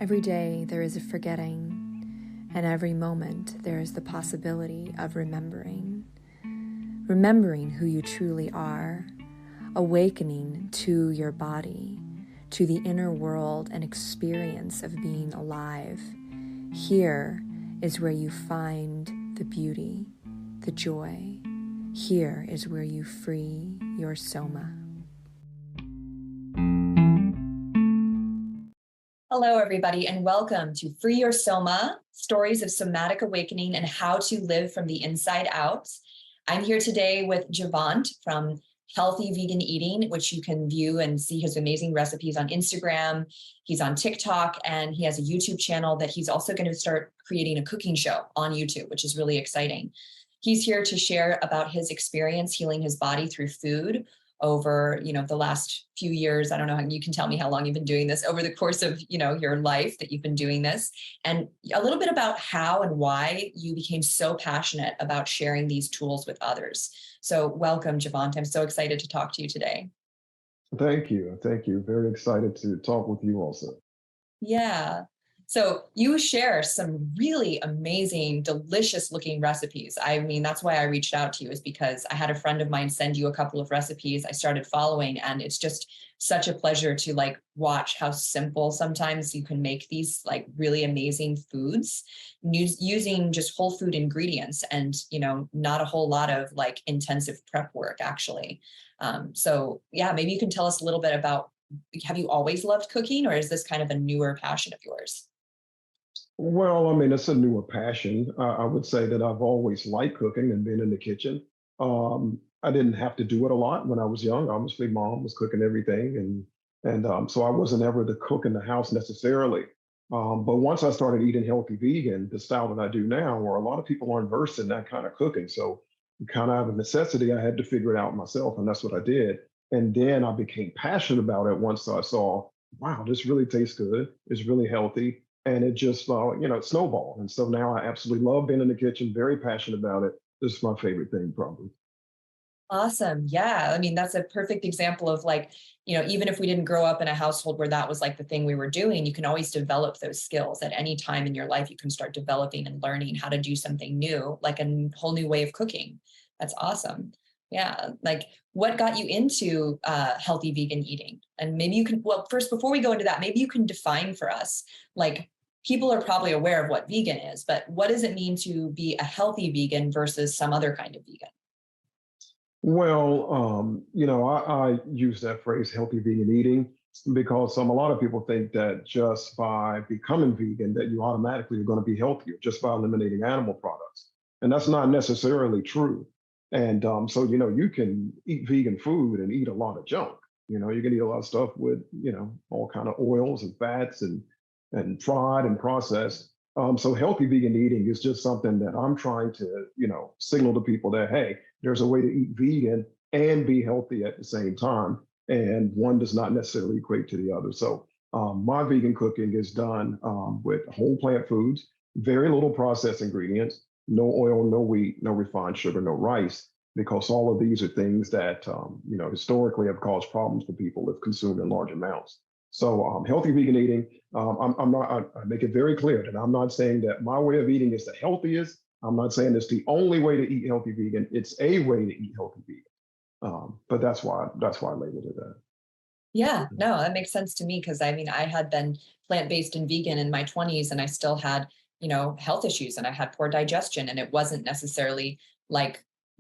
Every day there is a forgetting, and every moment there is the possibility of remembering. Remembering who you truly are, awakening to your body, to the inner world and experience of being alive. Here is where you find the beauty, the joy. Here is where you free your soma. Hello, everybody, and welcome to Free Your Soma, Stories of Somatic Awakening and How to Live from the Inside Out. I'm here today with Javant from Healthy Vegan Eating, which you can view and see his amazing recipes on Instagram. He's on TikTok, and he has a YouTube channel that he's also going to start creating a cooking show on YouTube, which is really exciting. He's here to share about his experience healing his body through food over, the last few years. I don't know, you can tell me how long you've been doing this over the course of, your life that you've been doing this, and a little bit about how and why you became so passionate about sharing these tools with others. So welcome, Javant. I'm so excited to talk to you today. Thank you. Thank you. Very excited to talk with you also. Yeah. So you share some really amazing, delicious looking recipes. I mean, that's why I reached out to you, is because I had a friend of mine send you a couple of recipes I started following, and it's just such a pleasure to watch how simple sometimes you can make these really amazing foods using just whole food ingredients and, not a whole lot of intensive prep work actually. So yeah, maybe you can tell us a little bit about, have you always loved cooking, or is this kind of a newer passion of yours? Well, I mean, it's a newer passion. I would say that I've always liked cooking and been in the kitchen. I didn't have to do it a lot when I was young. Obviously, mom was cooking everything, and so I wasn't ever the cook in the house necessarily. But once I started eating healthy vegan, the style that I do now, where a lot of people aren't versed in that kind of cooking, so kind of out of necessity, I had to figure it out myself, and that's what I did. And then I became passionate about it once I saw, wow, this really tastes good. It's really healthy. And it just, it snowballed. And so now I absolutely love being in the kitchen, very passionate about it. This is my favorite thing, probably. Awesome. Yeah. I mean, that's a perfect example of even if we didn't grow up in a household where that was the thing we were doing, you can always develop those skills at any time in your life. You can start developing and learning how to do something new, like a whole new way of cooking. That's awesome. Yeah. What got you into healthy vegan eating? And maybe you can, well, first, before we go into that, maybe you can define for us, people are probably aware of what vegan is, but what does it mean to be a healthy vegan versus some other kind of vegan? Well, I use that phrase, healthy vegan eating, because a lot of people think that just by becoming vegan, that you automatically are going to be healthier just by eliminating animal products. And that's not necessarily true. And so, you can eat vegan food and eat a lot of junk. You can eat a lot of stuff with, all kind of oils and fats and fried and processed. So healthy vegan eating is just something that I'm trying to, signal to people that, hey, there's a way to eat vegan and be healthy at the same time. And one does not necessarily equate to the other. So my vegan cooking is done with whole plant foods, very little processed ingredients, no oil, no wheat, no refined sugar, no rice, because all of these are things that, historically have caused problems for people if consumed in large amounts. So healthy vegan eating, I'm not, I make it very clear that I'm not saying that my way of eating is the healthiest. I'm not saying it's the only way to eat healthy vegan. It's a way to eat healthy vegan. But that's why I labeled it that. Yeah, no, that makes sense to me, because I mean, I had been plant-based and vegan in my 20s, and I still had, health issues, and I had poor digestion, and it wasn't necessarily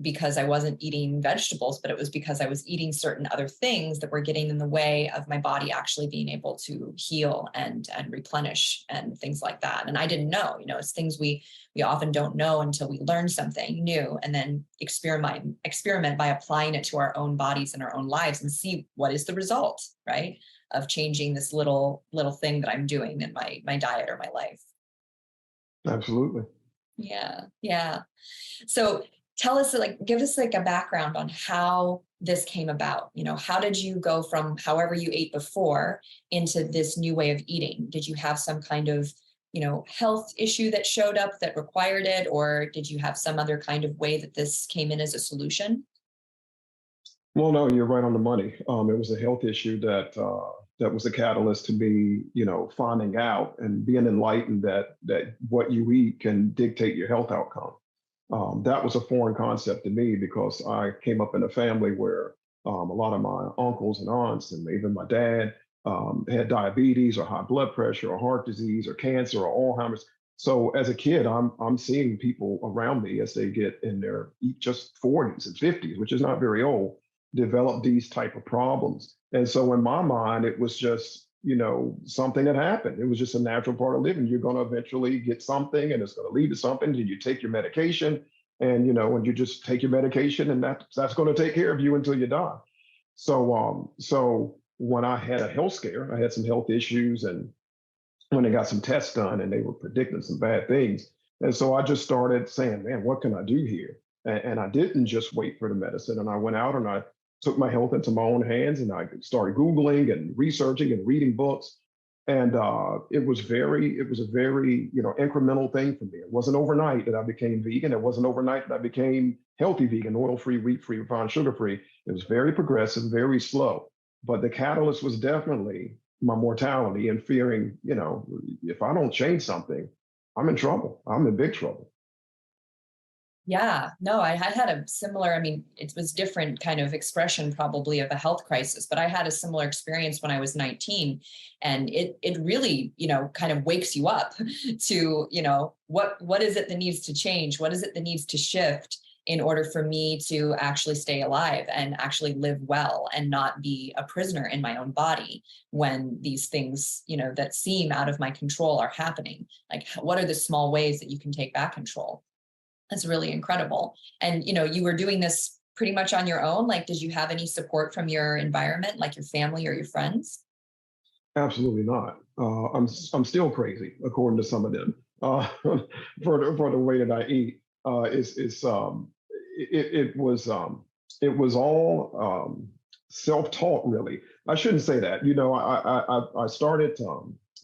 because I wasn't eating vegetables, but it was because I was eating certain other things that were getting in the way of my body actually being able to heal and replenish and things like that. And I didn't know, it's things we often don't know until we learn something new and then experiment by applying it to our own bodies and our own lives and see what is the result, right, of changing this little thing that I'm doing in my diet or my life. Absolutely. Yeah. Yeah. So tell us, give us a background on how this came about. How did you go from however you ate before into this new way of eating? Did you have some kind of, health issue that showed up that required it? Or did you have some other kind of way that this came in as a solution? Well, no, you're right on the money. It was a health issue that was a catalyst to me, finding out and being enlightened that what you eat can dictate your health outcome. That was a foreign concept to me because I came up in a family where a lot of my uncles and aunts and even my dad had diabetes or high blood pressure or heart disease or cancer or Alzheimer's. So as a kid, I'm seeing people around me as they get in their just 40s and 50s, which is not very old, develop these type of problems. And so in my mind, it was just something that happened. It was just a natural part of living. You're going to eventually get something, and it's going to lead to something. And you take your medication, and when you just take your medication, and that's going to take care of you until you die. So when I had a health scare, I had some health issues, and when they got some tests done, and they were predicting some bad things, and so I just started saying, "Man, what can I do here?" And I didn't just wait for the medicine, and I went out and I took my health into my own hands, and I started Googling and researching and reading books. And it was a very, incremental thing for me. It wasn't overnight that I became vegan. It wasn't overnight that I became healthy vegan, oil-free, wheat-free, refined sugar-free. It was very progressive, very slow. But the catalyst was definitely my mortality and fearing, if I don't change something, I'm in trouble. I'm in big trouble. Yeah, no, I had a similar, I mean, it was different kind of expression probably of a health crisis, but I had a similar experience when I was 19. And it really, kind of wakes you up to, what is it that needs to change? What is it that needs to shift in order for me to actually stay alive and actually live well and not be a prisoner in my own body when these things, that seem out of my control are happening? Like, what are the small ways that you can take back control? That's really incredible. And, you were doing this pretty much on your own. Like, did you have any support from your environment, like your family or your friends? Absolutely not. I'm still crazy, according to some of them, for the way that I eat. It's it was all self-taught, really. I shouldn't say that. I started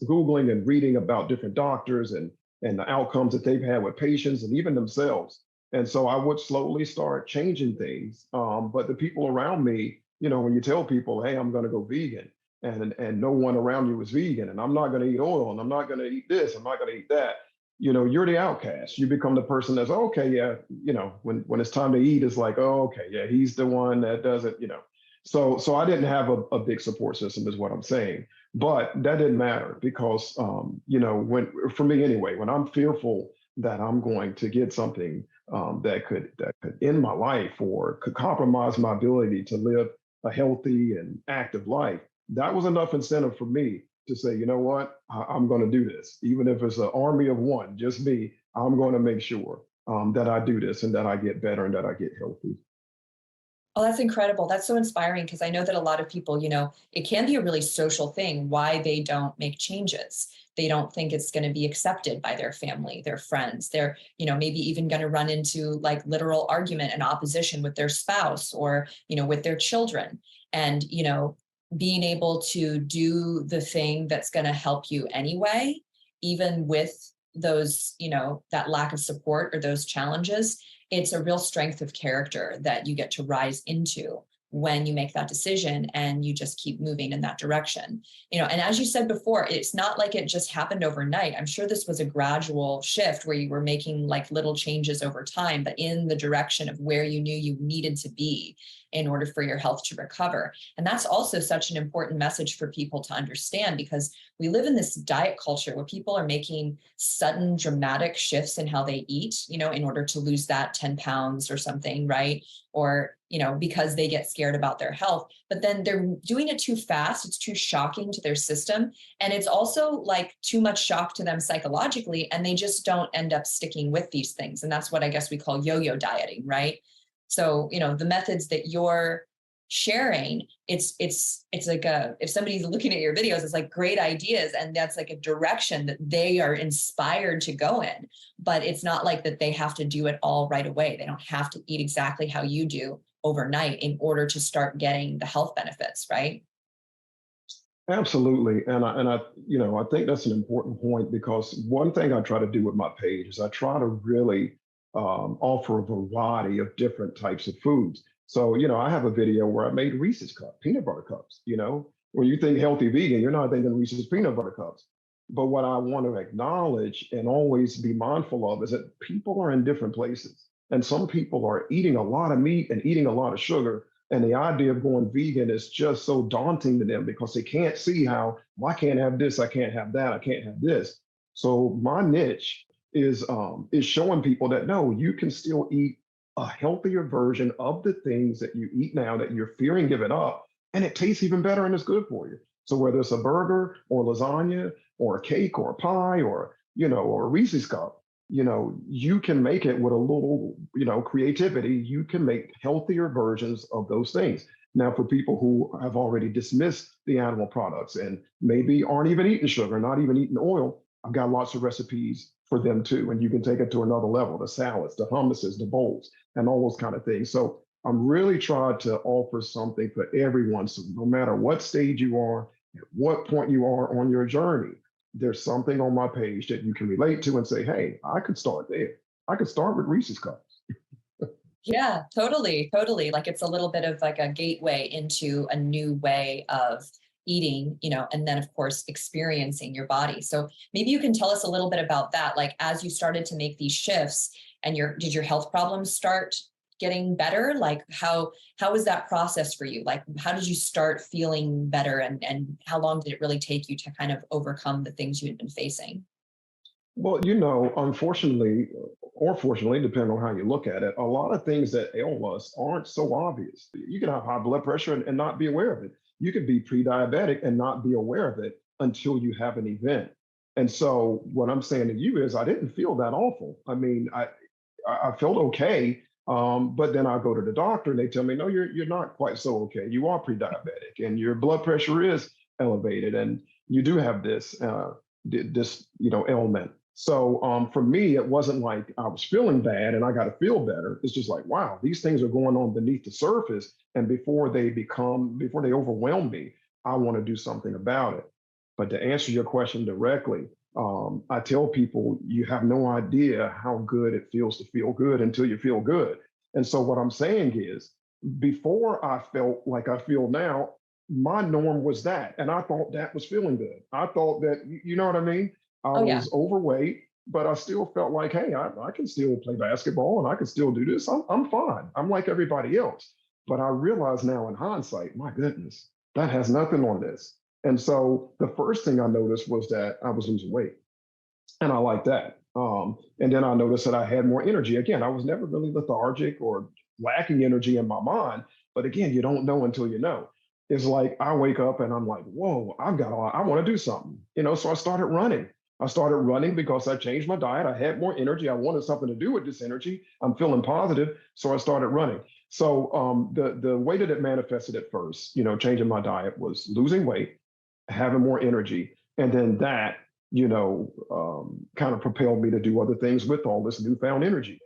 googling and reading about different doctors and the outcomes that they've had with patients and even themselves. And so I would slowly start changing things. But the people around me, when you tell people, "Hey, I'm going to go vegan," and no one around you is vegan, and I'm not going to eat oil, and I'm not going to eat this, I'm not going to eat that. You're the outcast. You become the person that's okay, yeah. When it's time to eat, it's like, oh, okay, yeah, he's the one that does it. So I didn't have a big support system, is what I'm saying. But that didn't matter because when for me anyway, when I'm fearful that I'm going to get something that could end my life or could compromise my ability to live a healthy and active life, that was enough incentive for me to say, you know what, I'm going to do this. Even if it's an army of one, just me, I'm going to make sure that I do this and that I get better and that I get healthy. Oh, that's incredible. That's so inspiring because I know that a lot of people, it can be a really social thing why they don't make changes. They don't think it's going to be accepted by their family, their friends. They're, maybe even going to run into like literal argument and opposition with their spouse or, with their children. And, being able to do the thing that's going to help you anyway, even with those, that lack of support or those challenges, it's a real strength of character that you get to rise into when you make that decision and you just keep moving in that direction. And as you said before, it's not like it just happened overnight. I'm sure this was a gradual shift where you were making like little changes over time, but in the direction of where you knew you needed to be in order for your health to recover. And that's also such an important message for people to understand because we live in this diet culture where people are making sudden dramatic shifts in how they eat, in order to lose that 10 pounds or something, right? Or, because they get scared about their health, but then they're doing it too fast. It's too shocking to their system. And it's also like too much shock to them psychologically. And they just don't end up sticking with these things. And that's what I guess we call yo-yo dieting, right? So, the methods that you're sharing, it's like if somebody's looking at your videos, it's like great ideas. And that's like a direction that they are inspired to go in. But it's not like that they have to do it all right away. They don't have to eat exactly how you do overnight in order to start getting the health benefits, right? Absolutely, I think that's an important point because one thing I try to do with my page is I try to really offer a variety of different types of foods. So, I have a video where I made Reese's cup, peanut butter cups. When you think healthy vegan, you're not thinking Reese's peanut butter cups. But what I want to acknowledge and always be mindful of is that people are in different places. And some people are eating a lot of meat and eating a lot of sugar. And the idea of going vegan is just so daunting to them because they can't see how, well, I can't have this, I can't have that, I can't have this. So my niche is showing people that no, you can still eat a healthier version of the things that you eat now that you're fearing giving up, and it tastes even better and it's good for you. So whether it's a burger or lasagna or a cake or a pie or a Reese's cup, you can make it with a little, creativity. You can make healthier versions of those things. Now, for people who have already dismissed the animal products and maybe aren't even eating sugar, not even eating oil, I've got lots of recipes for them too. And you can take it to another level, the salads, the hummuses, the bowls, and all those kind of things. So I'm really trying to offer something for everyone. So no matter what stage you are, at what point you are on your journey, there's something on my page that you can relate to and say, hey, I could start there. I could start with Reese's cups. Yeah, totally, totally. Like it's a little bit of like a gateway into a new way of eating, and then of course experiencing your body. So maybe you can tell us a little bit about that. Like as you started to make these shifts and did your health problems start getting better? Like how was that process for you? Like how did you start feeling better and how long did it really take you to kind of overcome the things you had been facing? Well, unfortunately, or fortunately, depending on how you look at it, a lot of things that ail us aren't so obvious. You can have high blood pressure and not be aware of it. You could be pre-diabetic and not be aware of it until you have an event. And so what I'm saying to you is I didn't feel that awful. I mean, I felt okay. But then I go to the doctor and they tell me, no, you're not quite so okay. You are pre-diabetic and your blood pressure is elevated and you do have this ailment. So for me, it wasn't like I was feeling bad and I got to feel better. It's just like, wow, these things are going on beneath the surface. And before they overwhelm me, I want to do something about it. But to answer your question directly, I tell people you have no idea how good it feels to feel good until you feel good. And so what I'm saying is, before I felt like I feel now, my norm was that. And I thought that was feeling good. I thought that, you know what I mean? I Oh yeah. was overweight, but I still felt like, hey, I can still play basketball and I can still do this. I'm fine. I'm like everybody else. But I realize now in hindsight, my goodness, that has nothing on this. And so the first thing I noticed was that I was losing weight. And I like that. And then I noticed that I had more energy. Again, I was never really lethargic or lacking energy in my mind. But again, you don't know until you know. It's like I wake up and I'm like, whoa, I've got a lot. I want to do something. So I started running. I started running because I changed my diet. I had more energy. I wanted something to do with this energy. I'm feeling positive. So I started running. So the way that it manifested at first, changing my diet was losing weight, having more energy. And then that kind of propelled me to do other things with all this newfound energy.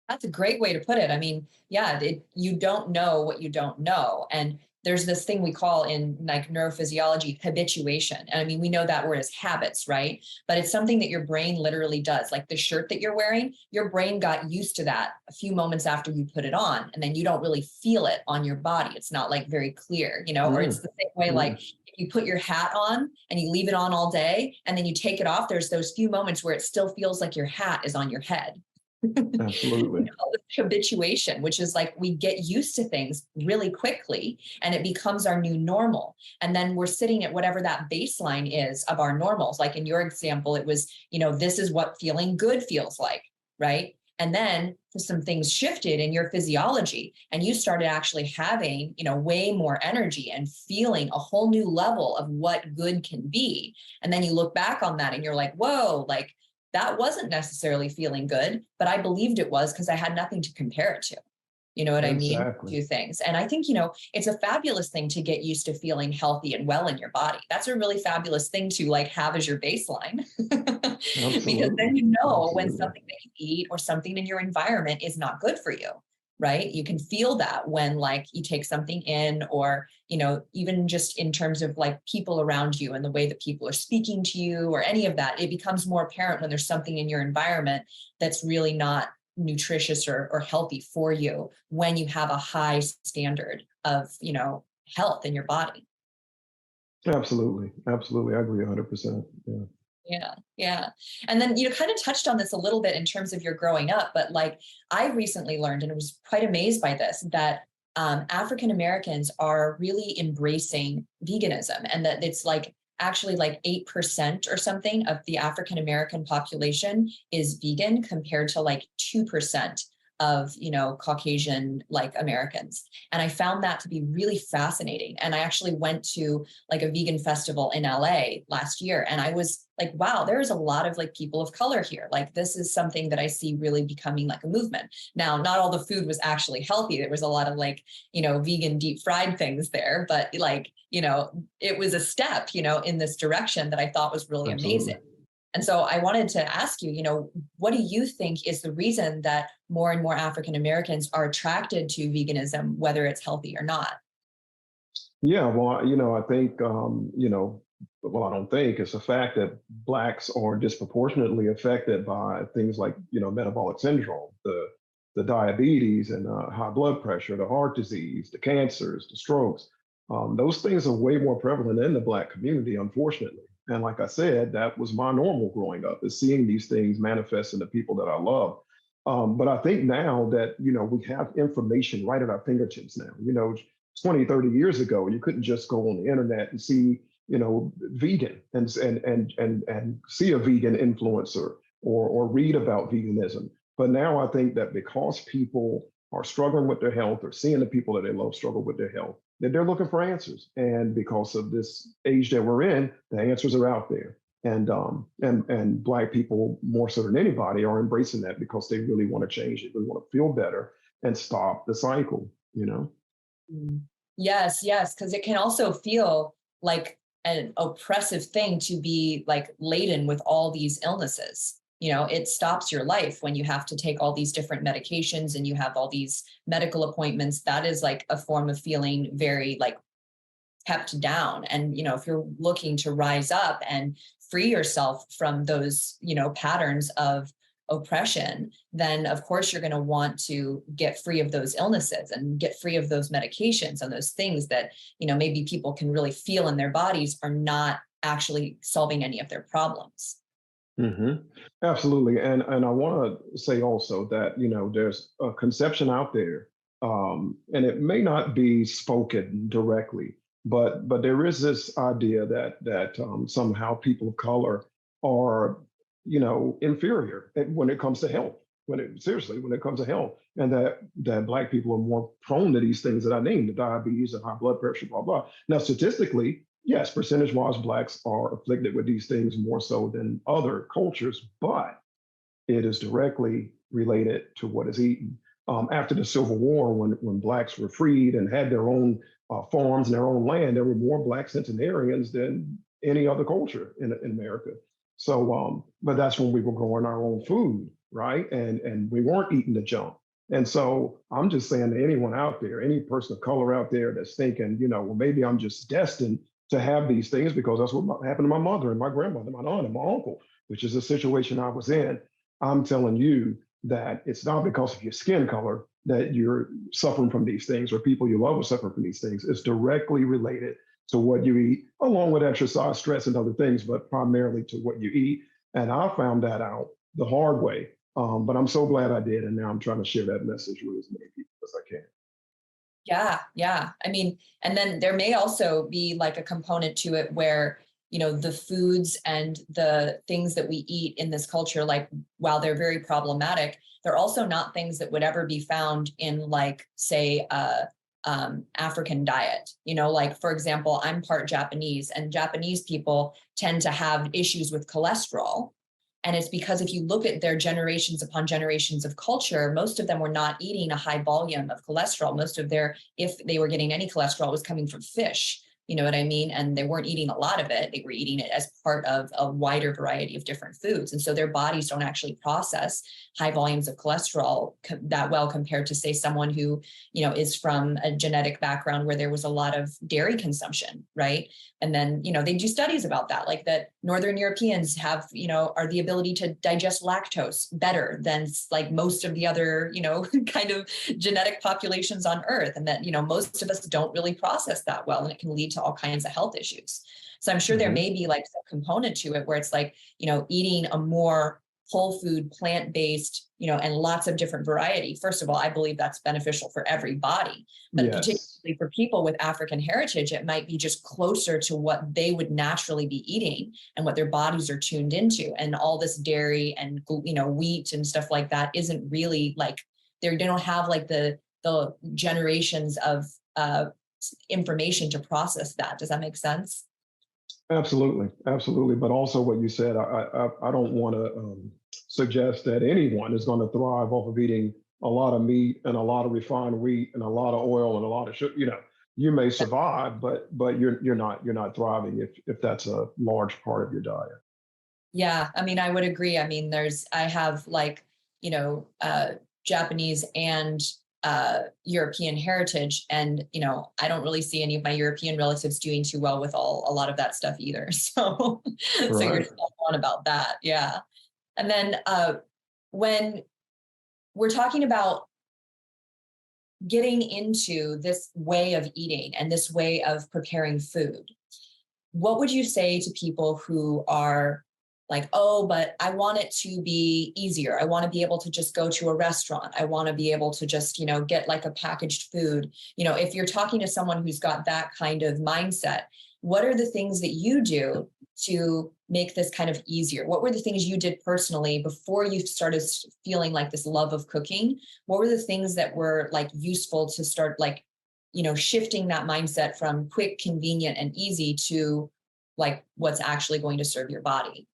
That's a great way to put it. I mean, yeah, you don't know what you don't know. And there's this thing we call in like neurophysiology habituation. And I mean, we know that word as habits, right? But it's something that your brain literally does. Like the shirt that you're wearing, your brain got used to that a few moments after you put it on. And then you don't really feel it on your body. It's not like very clear, or it's the same way like if you put your hat on and you leave it on all day and then you take it off, there's those few moments where it still feels like your hat is on your head. Absolutely. Habituation, which is like we get used to things really quickly and it becomes our new normal. And then we're sitting at whatever that baseline is of our normals. Like in your example, it was, this is what feeling good feels like, right? And then some things shifted in your physiology and you started actually having, way more energy and feeling a whole new level of what good can be. And then you look back on that and you're like, whoa, like that wasn't necessarily feeling good, but I believed it was because I had nothing to compare it to. You know what I mean? Exactly. Two things. And I think, it's a fabulous thing to get used to feeling healthy and well in your body. That's a really fabulous thing to like have as your baseline. Because then Absolutely. you know when Absolutely. something that you eat or something in your environment is not good for you, right? You can feel that when like you take something in or, even just in terms of like people around you and the way that people are speaking to you or any of that, it becomes more apparent when there's something in your environment that's really not nutritious or healthy for you when you have a high standard of, health in your body. Absolutely. Absolutely. I agree 100%. Yeah. Yeah, yeah. And then you kind of touched on this a little bit in terms of your growing up, but like I recently learned and was quite amazed by this that African Americans are really embracing veganism, and that it's like actually like 8% or something of the African American population is vegan compared to like 2% of, Caucasian like Americans. And I found that to be really fascinating. And I actually went to like a vegan festival in LA last year, and I was like, wow, there's a lot of like people of color here. Like this is something that I see really becoming like a movement. Now, not all the food was actually healthy. There was a lot of like, vegan deep fried things there, but like, it was a step, in this direction that I thought was really Absolutely. amazing. And so I wanted to ask you, what do you think is the reason that more and more African Americans are attracted to veganism, whether it's healthy or not? Yeah. Well, I think, well, I don't think it's a fact that Blacks are disproportionately affected by things like, metabolic syndrome, the diabetes and high blood pressure, the heart disease, the cancers, the strokes. Those things are way more prevalent in the Black community, unfortunately. And like I said, that was my normal growing up, is seeing these things manifest in the people that I love. But I think now that, we have information right at our fingertips now. 20, 30 years ago, you couldn't just go on the internet and see, vegan and see a vegan influencer or read about veganism. But now I think that because people are struggling with their health or seeing the people that they love struggle with their health, that they're looking for answers. And because of this age that we're in, the answers are out there. And Black people more so than anybody are embracing that because they really want to change it. They want to feel better and stop the cycle. Mm. Yes, yes, because it can also feel like an oppressive thing to be like laden with all these illnesses. It stops your life when you have to take all these different medications and you have all these medical appointments. That is like a form of feeling very like kept down. And, if you're looking to rise up and free yourself from those, patterns of oppression, then of course you're going to want to get free of those illnesses and get free of those medications and those things that, maybe people can really feel in their bodies are not actually solving any of their problems. hmm Absolutely. And I want to say also that, there's a conception out there, and it may not be spoken directly, but there is this idea that somehow people of color are, inferior when it comes to health. When it comes to health, and that Black people are more prone to these things that I named, the diabetes and high blood pressure, blah blah. Now, statistically, yes, percentage-wise, Blacks are afflicted with these things more so than other cultures, but it is directly related to what is eaten. After the Civil War, when Blacks were freed and had their own farms and their own land, there were more Black centenarians than any other culture in America. So, but that's when we were growing our own food, right? And we weren't eating the junk. And so I'm just saying to anyone out there, any person of color out there that's thinking, well, maybe I'm just destined to have these things because that's what happened to my mother and my grandmother, my aunt and my uncle, which is a situation I was in. I'm telling you that it's not because of your skin color that you're suffering from these things or people you love are suffering from these things. It's directly related to what you eat, along with exercise, stress, and other things, but primarily to what you eat. And I found that out the hard way. But I'm so glad I did. And now I'm trying to share that message with as many people as I can. Yeah, yeah. I mean, and then there may also be like a component to it where, the foods and the things that we eat in this culture, like while they're very problematic, they're also not things that would ever be found in like, say, African diet. Like for example, I'm part Japanese, and Japanese people tend to have issues with cholesterol. And it's because if you look at their generations upon generations of culture, most of them were not eating a high volume of cholesterol. Most of their, if they were getting any cholesterol, was coming from fish. You know what I mean? And they weren't eating a lot of it. They were eating it as part of a wider variety of different foods. And so their bodies don't actually process high volumes of cholesterol that well compared to, say, someone who, is from a genetic background where there was a lot of dairy consumption, right? And then, they do studies about that, like that Northern Europeans have, are the ability to digest lactose better than like most of the other, kind of genetic populations on Earth. And that, most of us don't really process that well, and it can lead to all kinds of health issues. So I'm sure there may be like some component to it where it's like, eating a more whole food, plant-based, and lots of different variety. First of all, I believe that's beneficial for every body, but Yes. particularly for people with African heritage, it might be just closer to what they would naturally be eating and what their bodies are tuned into. And all this dairy and, wheat and stuff like that isn't really like, they don't have like the generations of information to process that. Does that make sense? Absolutely, absolutely. But also, what you said, I don't want to suggest that anyone is going to thrive off of eating a lot of meat and a lot of refined wheat and a lot of oil and a lot of sugar. You may survive, but you're not thriving if that's a large part of your diet. Yeah, I mean, I would agree. I mean, I have like, Japanese and European heritage, and I don't really see any of my European relatives doing too well with a lot of that stuff either. So, so you're Right. spot on about that. Yeah, and then when we're talking about getting into this way of eating and this way of preparing food, what would you say to people who are like, oh, but I want it to be easier. I want to be able to just go to a restaurant. I want to be able to just, get like a packaged food. If you're talking to someone who's got that kind of mindset, what are the things that you do to make this kind of easier? What were the things you did personally before you started feeling like this love of cooking? What were the things that were like useful to start like, shifting that mindset from quick, convenient, and easy to like what's actually going to serve your body?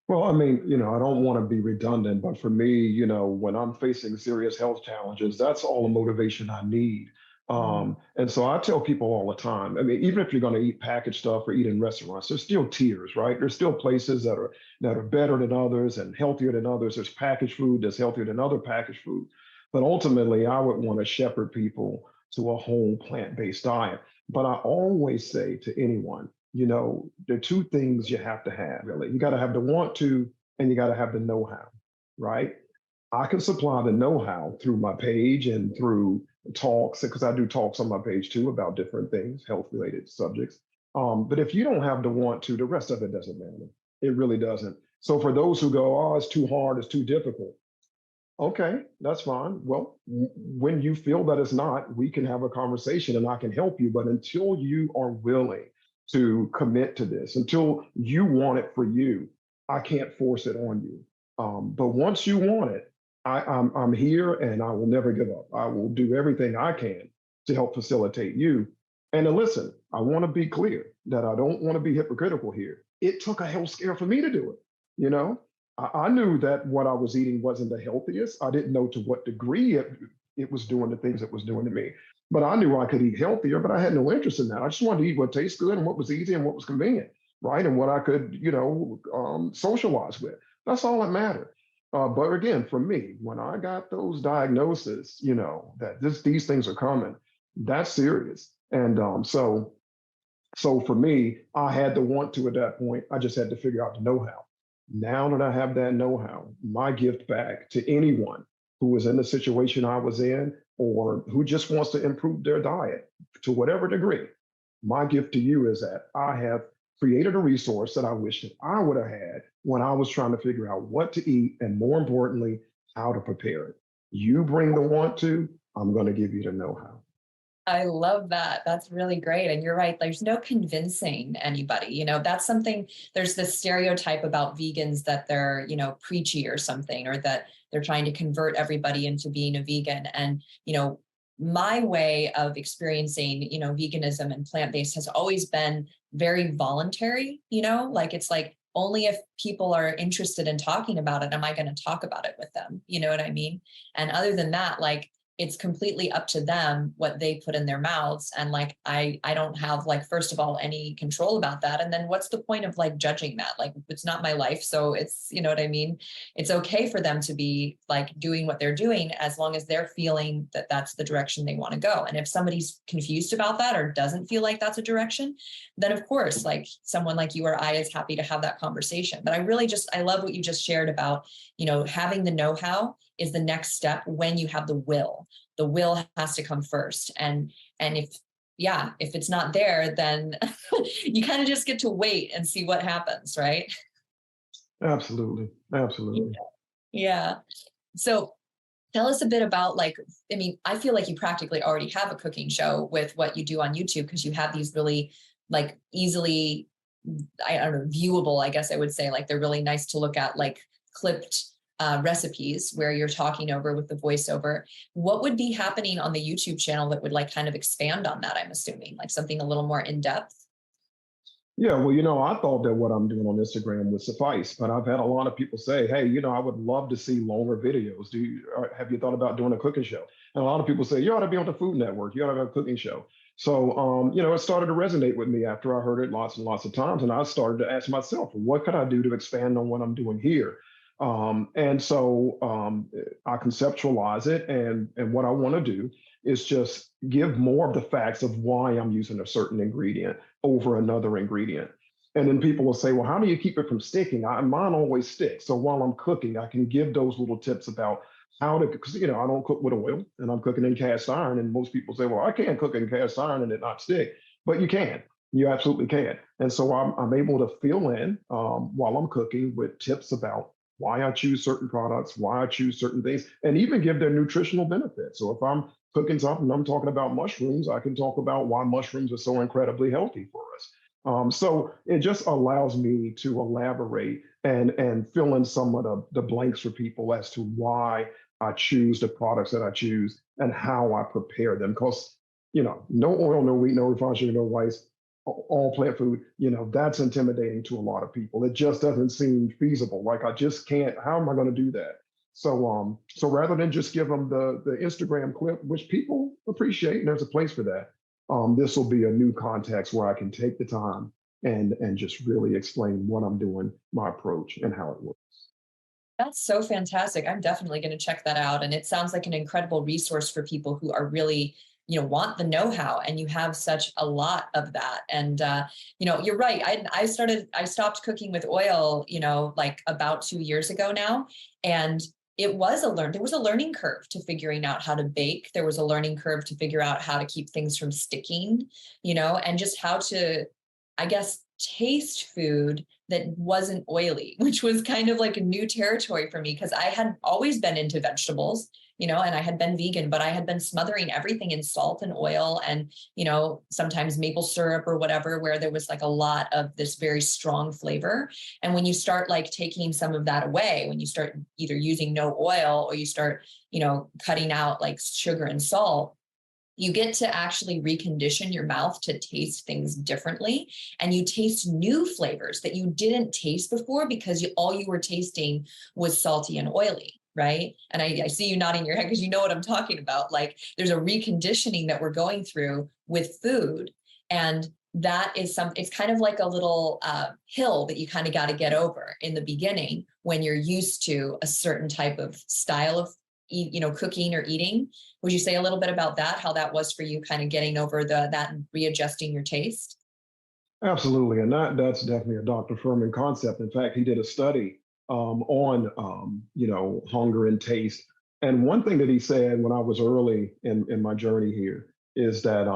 Well, I mean, I don't want to be redundant, but for me, when I'm facing serious health challenges, that's all the motivation I need. Mm. And so I tell people all the time, I mean, even if you're going to eat packaged stuff or eat in restaurants, there's still tiers, right? There's still places that are better than others and healthier than others. There's packaged food that's healthier than other packaged food. But ultimately, I would want to shepherd people to a whole plant-based diet. But I always say to anyone, there are two things you have to have, really. You got to have the want to, and you got to have the know how, right? I can supply the know how through my page and through talks, because I do talks on my page too about different things, health related subjects. But if you don't have the want to, the rest of it doesn't matter. It really doesn't. So for those who go, oh, it's too hard, it's too difficult. Okay, that's fine. Well, when you feel that it's not, we can have a conversation and I can help you. But until you are willing to commit to this, until you want it for you, I can't force it on you. But once you want it, I'm here and I will never give up. I will do everything I can to help facilitate you. And to listen, I want to be clear that I don't want to be hypocritical here. It took a health scare for me to do it. You know, I knew that what I was eating wasn't the healthiest. I didn't know to what degree it was doing the things it was doing to me. But I knew I could eat healthier, but I had no interest in that. I just wanted to eat what tastes good and what was easy and what was convenient, right? And what I could, socialize with. That's all that mattered. But again, for me, when I got those diagnoses, that these things are coming, that's serious. And so for me, I had to want to at that point. I just had to figure out the know-how. Now that I have that know-how, my gift back to anyone who was in the situation I was in or who just wants to improve their diet to whatever degree, my gift to you is that I have created a resource that I wish that I would have had when I was trying to figure out what to eat and more importantly, how to prepare it. You bring the want to, I'm going to give you the know-how. I love that. That's really great. And you're right. There's no convincing anybody. That's something, there's this stereotype about vegans that they're, preachy or something, or that they're trying to convert everybody into being a vegan. And, my way of experiencing, veganism and plant-based has always been very voluntary, like it's like only if people are interested in talking about it, am I going to talk about it with them? You know what I mean? And other than that, like, it's completely up to them what they put in their mouths. And like, I don't have like, first of all, any control about that. And then what's the point of like judging that? Like, it's not my life. So it's, you know what I mean? It's okay for them to be like doing what they're doing, as long as they're feeling that that's the direction they want to go. And if somebody's confused about that or doesn't feel like that's a direction, then of course, like someone like you or I is happy to have that conversation. But I love what you just shared about, having the know-how is the next step when you have the will. The will has to come first. And if it's not there, then you kind of just get to wait and see what happens, right? Absolutely. Absolutely. Yeah. So tell us a bit about like, I mean, I feel like you practically already have a cooking show with what you do on YouTube, because you have these really like easily, I don't know, viewable, I guess I would say, like they're really nice to look at, like clipped recipes where you're talking over with the voiceover. What would be happening on the YouTube channel that would like kind of expand on that? I'm assuming like something a little more in depth. Yeah, well, I thought that what I'm doing on Instagram would suffice, but I've had a lot of people say, "Hey, I would love to see longer videos. Have you thought about doing a cooking show?" And a lot of people say, "You ought to be on the Food Network. You ought to have a cooking show." So, it started to resonate with me after I heard it lots and lots of times, and I started to ask myself, "What could I do to expand on what I'm doing here?" And so I conceptualize it, and what I want to do is just give more of the facts of why I'm using a certain ingredient over another ingredient. And then people will say, well, how do you keep it from sticking? Mine always sticks. So while I'm cooking, I can give those little tips about how to, because, I don't cook with oil and I'm cooking in cast iron. And most people say, well, I can't cook in cast iron and it not stick. But you can. You absolutely can. And so I'm able to fill in while I'm cooking with tips about why I choose certain products, why I choose certain things, and even give their nutritional benefits. So if I'm cooking something, I'm talking about mushrooms, I can talk about why mushrooms are so incredibly healthy for us. So it just allows me to elaborate and fill in some of the blanks for people as to why I choose the products that I choose and how I prepare them. Because no oil, no wheat, no refined sugar, no rice, all plant food, that's intimidating to a lot of people. It just doesn't seem feasible. Like I just can't, how am I going to do that? So rather than just give them the Instagram clip, which people appreciate, and there's a place for that, this will be a new context where I can take the time and just really explain what I'm doing, my approach, and how it works. That's so fantastic. I'm definitely going to check that out. And it sounds like an incredible resource for people who are really, want the know-how, and you have such a lot of that. And, you're right. I stopped cooking with oil, like about 2 years ago now. And there was a learning curve to figuring out how to bake. There was a learning curve to figure out how to keep things from sticking, and just how to, I guess, taste food that wasn't oily, which was kind of like a new territory for me, because I had always been into vegetables, and I had been vegan, but I had been smothering everything in salt and oil and, sometimes maple syrup or whatever, where there was like a lot of this very strong flavor. And when you start like taking some of that away, when you start either using no oil or you start, cutting out like sugar and salt, you get to actually recondition your mouth to taste things differently. And you taste new flavors that you didn't taste before, because all you were tasting was salty and oily. Right. And I see you nodding your head because you know what I'm talking about. Like there's a reconditioning that we're going through with food. And that is it's kind of like a little hill that you kind of got to get over in the beginning when you're used to a certain type of style of cooking or eating. Would you say a little bit about that, how that was for you, kind of getting over that and readjusting your taste? Absolutely, and that's definitely a Dr. Furman concept. In fact, he did a study on hunger and taste. And one thing that he said when I was early in my journey here is that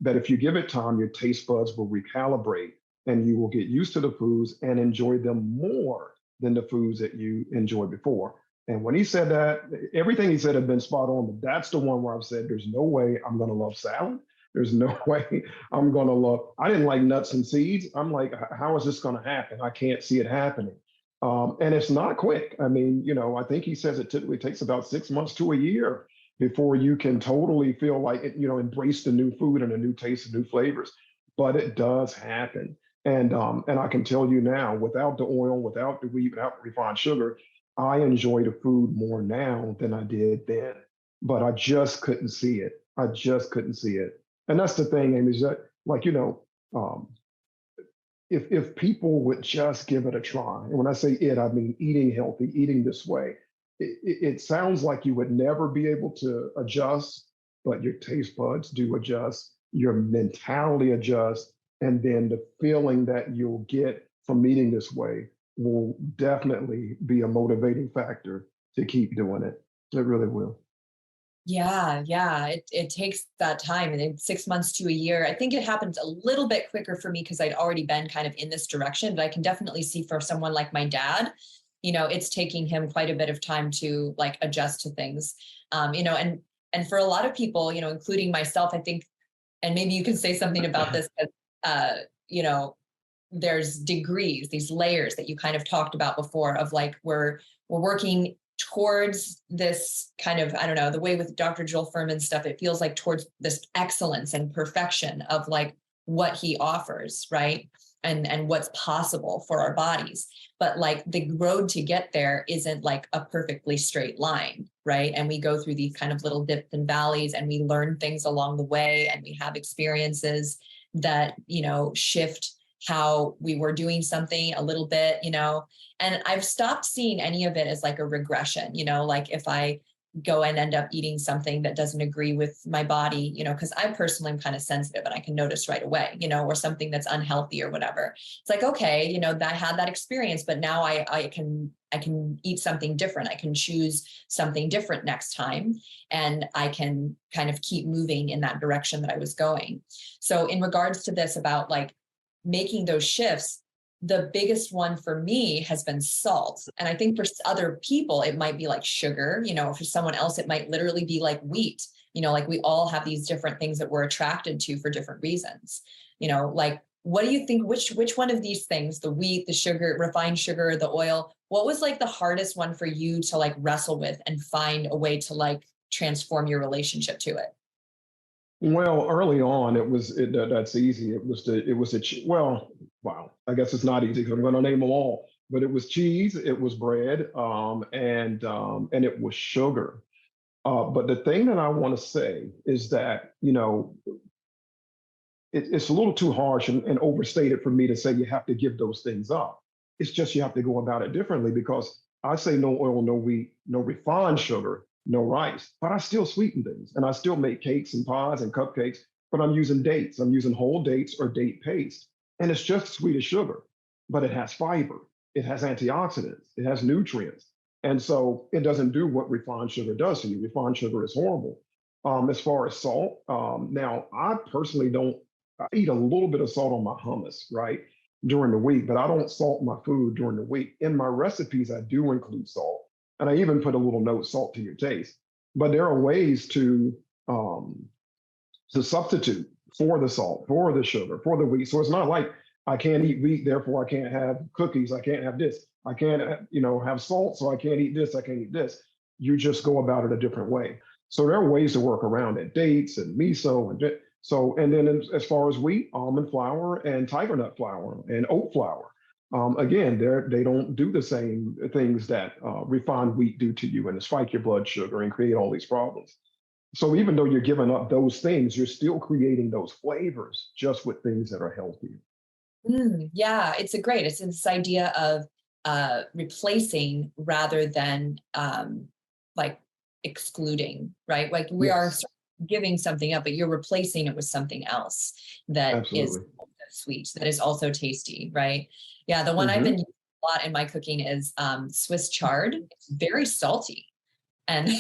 if you give it time, your taste buds will recalibrate, and you will get used to the foods and enjoy them more than the foods that you enjoyed before. And when he said that, everything he said had been spot on. But that's the one where I've said, "There's no way I'm going to love salad. There's no way I'm going to love." I didn't like nuts and seeds. I'm like, how is this going to happen? I can't see it happening. And it's not quick. I mean, I think he says it typically takes about 6 months to a year before you can totally feel like it, embrace the new food and the new taste and new flavors. But it does happen. And I can tell you now, without the oil, without the wheat, without the refined sugar, I enjoy the food more now than I did then. but I just couldn't see it. I just couldn't see it. And that's the thing, Amy, is that like, um, if people would just give it a try, and when I say it, I mean eating healthy, eating this way, it sounds like you would never be able to adjust, but your taste buds do adjust, your mentality adjusts, and then the feeling that you'll get from eating this way will definitely be a motivating factor to keep doing it. It really will. Yeah, yeah. It takes that time, and then 6 months to a year. I think it happens a little bit quicker for me because I'd already been kind of in this direction, but I can definitely see for someone like my dad, it's taking him quite a bit of time to like adjust to things. And for a lot of people, including myself, I think, and maybe you can say something about this, 'cause, uh, you know, there's degrees, these layers that you kind of talked about before of like we're working towards this kind of, I don't know, the way with Dr. Joel Furman stuff, it feels like towards this excellence and perfection of like what he offers, right? And what's possible for our bodies. But like the road to get there isn't like a perfectly straight line, right? And we go through these kind of little dips and valleys, and we learn things along the way, and we have experiences that, shift how we were doing something a little bit, and I've stopped seeing any of it as like a regression, like if I go and end up eating something that doesn't agree with my body, because I personally am kind of sensitive and I can notice right away, or something that's unhealthy or whatever. It's like, okay, that I had that experience, but now I can eat something different. I can choose something different next time, and I can kind of keep moving in that direction that I was going. So in regards to this about like making those shifts, the biggest one for me has been salt. And I think for other people, it might be like sugar, for someone else, it might literally be like wheat, like we all have these different things that we're attracted to for different reasons, like, what do you think, which one of these things, the wheat, the sugar, refined sugar, the oil, what was like the hardest one for you to like wrestle with and find a way to like transform your relationship to it? Well, early on, that's easy. Well, wow. I guess it's not easy because I'm going to name them all. But it was cheese, it was bread, and it was sugar. But the thing that I want to say is that it's a little too harsh and overstated for me to say you have to give those things up. It's just you have to go about it differently because I say no oil, no wheat, no refined sugar, no rice, but I still sweeten things and I still make cakes and pies and cupcakes, but I'm using dates. I'm using whole dates or date paste. And it's just sweet as sugar, but it has fiber, it has antioxidants, it has nutrients. And so it doesn't do what refined sugar does to you. Refined sugar is horrible. As far as salt, now I personally don't I eat a little bit of salt on my hummus, right, during the week, but I don't salt my food during the week. In my recipes, I do include salt, and I even put a little note: salt to your taste. But there are ways um, to substitute for the salt, for the sugar, for the wheat. So it's not like I can't eat wheat, therefore I can't have cookies. I can't have this. I can't, have salt, so I can't eat this. I can't eat this. You just go about it a different way. So there are ways to work around it. Dates and miso and then as far as wheat, almond flour and tiger nut flour and oat flour. Again, they don't do the same things that refined wheat do to you and spike your blood sugar and create all these problems. So even though you're giving up those things, you're still creating those flavors just with things that are healthy. Yeah, it's this idea of replacing rather than like excluding, right? Like we are Yes, sort of giving something up, but you're replacing it with something else that is absolutely. also sweet, that is also tasty, right? Yeah, the one I've been Hmm. using a lot in my cooking is Swiss chard. It's very salty. And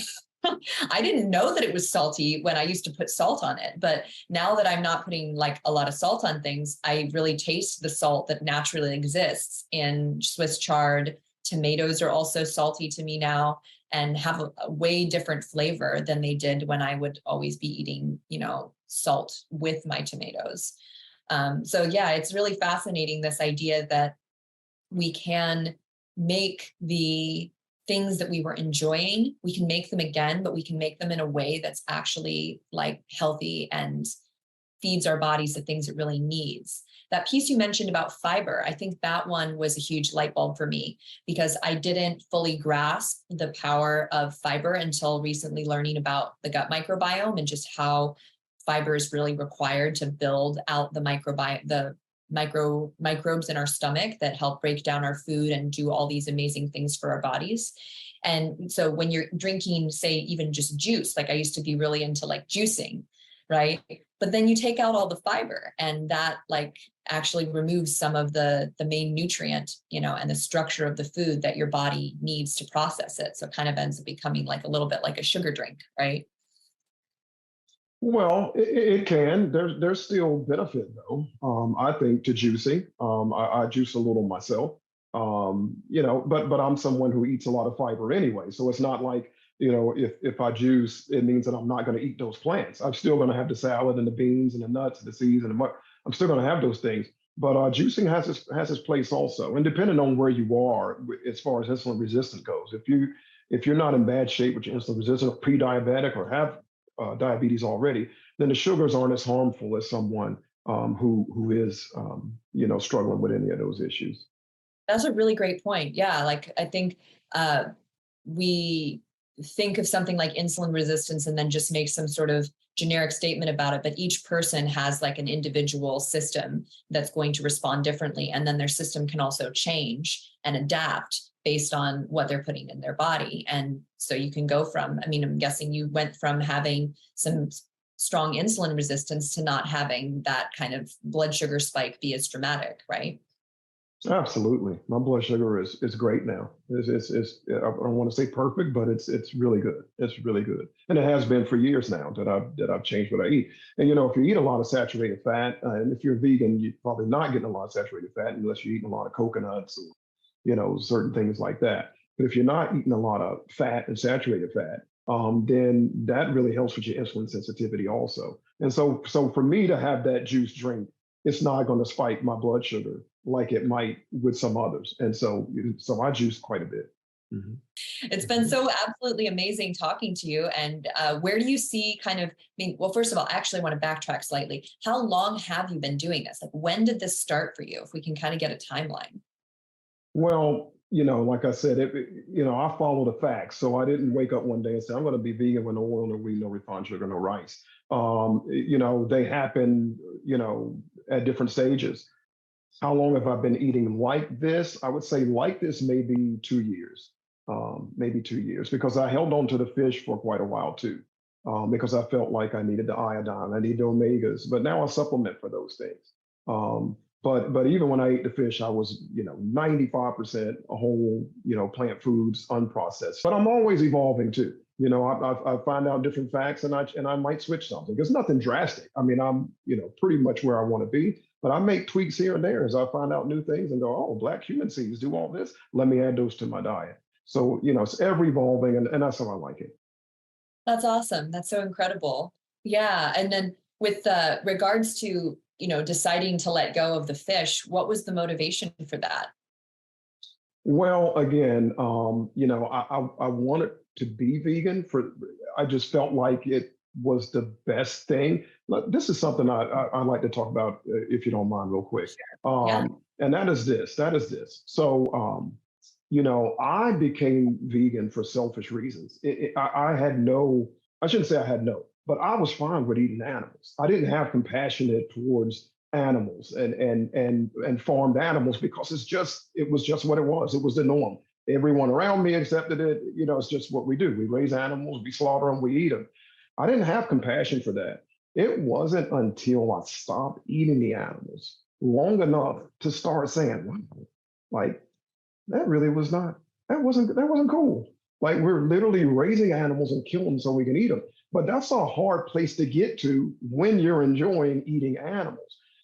I didn't know that it was salty when I used to put salt on it. But now that I'm not putting like a lot of salt on things, I really taste the salt that naturally exists in Swiss chard. Tomatoes are also salty to me now and have a way different flavor than they did when I would always be eating, salt with my tomatoes. So yeah, it's really fascinating, this idea that we can make the things that we were enjoying, we can make them again, but we can make them in a way that's actually like healthy and feeds our bodies the things it really needs. That piece you mentioned about fiber, I think that one was a huge light bulb for me because I didn't fully grasp the power of fiber until recently learning about the gut microbiome and just how fiber is really required to build out the microbiome, the microbes in our stomach that help break down our food and do all these amazing things for our bodies. And so when you're drinking, say, even just juice, like I used to be really into like juicing, right? But then you take out all the fiber and that like actually removes some of the main nutrient, and the structure of the food that your body needs to process it. So it kind of ends up becoming like a little bit like a sugar drink, right? Well, it can. There's still benefit though. I think to juicing. I juice a little myself. But I'm someone who eats a lot of fiber anyway. So it's not like, if I juice, it means that I'm not going to eat those plants. I'm still going to have the salad and the beans and the nuts and the seeds and the mud. I'm still going to have those things. But juicing has its place also, and depending on where you are as far as insulin resistance goes, if you're not in bad shape with your insulin resistance, or pre-diabetic, or have diabetes already, then the sugars aren't as harmful as someone who is struggling with any of those issues. That's a really great point. Yeah, like I think uh, we think of something like insulin resistance and then just make some sort of generic statement about it. But each person has like an individual system that's going to respond differently. And then their system can also change and adapt based on what they're putting in their body. And so you can go from, I mean, I'm guessing you went from having some strong insulin resistance to not having that kind of blood sugar spike be as dramatic, right? Absolutely. My blood sugar is great now. I don't want to say perfect, but it's really good. It's really good. And it has been for years now that I've changed what I eat. And if you eat a lot of saturated fat, and if you're vegan, you're probably not getting a lot of saturated fat unless you're eating a lot of coconuts or, certain things like that. But if you're not eating a lot of fat and saturated fat, then that really helps with your insulin sensitivity also. And so for me to have that juice drink, it's not going to spike my blood sugar like it might with some others. And so I juice quite a bit. Mhm. It's been so absolutely amazing talking to you. And where do you see kind of, I mean, well, first of all, I actually want to backtrack slightly. How long have you been doing this? Like, when did this start for you? If we can kind of get a timeline. Well, like I said, I follow the facts. So I didn't wake up one day and say, I'm going to be vegan with no oil, no wheat, no refined sugar, no rice. They happen, at different stages. How long have I been eating like this? I would say like this maybe 2 years, maybe 2 years, because I held on to the fish for quite a while too, because I felt like I needed the iodine, I needed the omegas, but now I supplement for those things. But even when I ate the fish, I was 95% whole, plant foods, unprocessed. But I'm always evolving too. I find out different facts, and I might switch something. There's nothing drastic. I mean, I'm pretty much where I want to be, but I make tweaks here and there as I find out new things and go, oh, black cumin seeds do all this. Let me add those to my diet. So it's ever evolving, and that's how I like it. That's awesome. That's so incredible. Yeah. And then with regards to, deciding to let go of the fish, what was the motivation for that? Well, again, I wanted to be vegan I just felt like it was the best thing. Look, this is something I like to talk about, if you don't mind, real quick. Yeah. And that is this. So, I became vegan for selfish reasons. I had no, I shouldn't say I had no, but I was fine with eating animals. I didn't have compassionate towards animals and farmed animals because it was just what it was. It was the norm. Everyone around me accepted it. It's just what we do. We raise animals, we slaughter them, we eat them. I didn't have compassion for that. It wasn't until I stopped eating the animals long enough to start saying, wow, like that really was not, that wasn't cool. Like we're literally raising animals and killing them so we can eat them. But that's a hard place to get to when you're enjoying eating animals.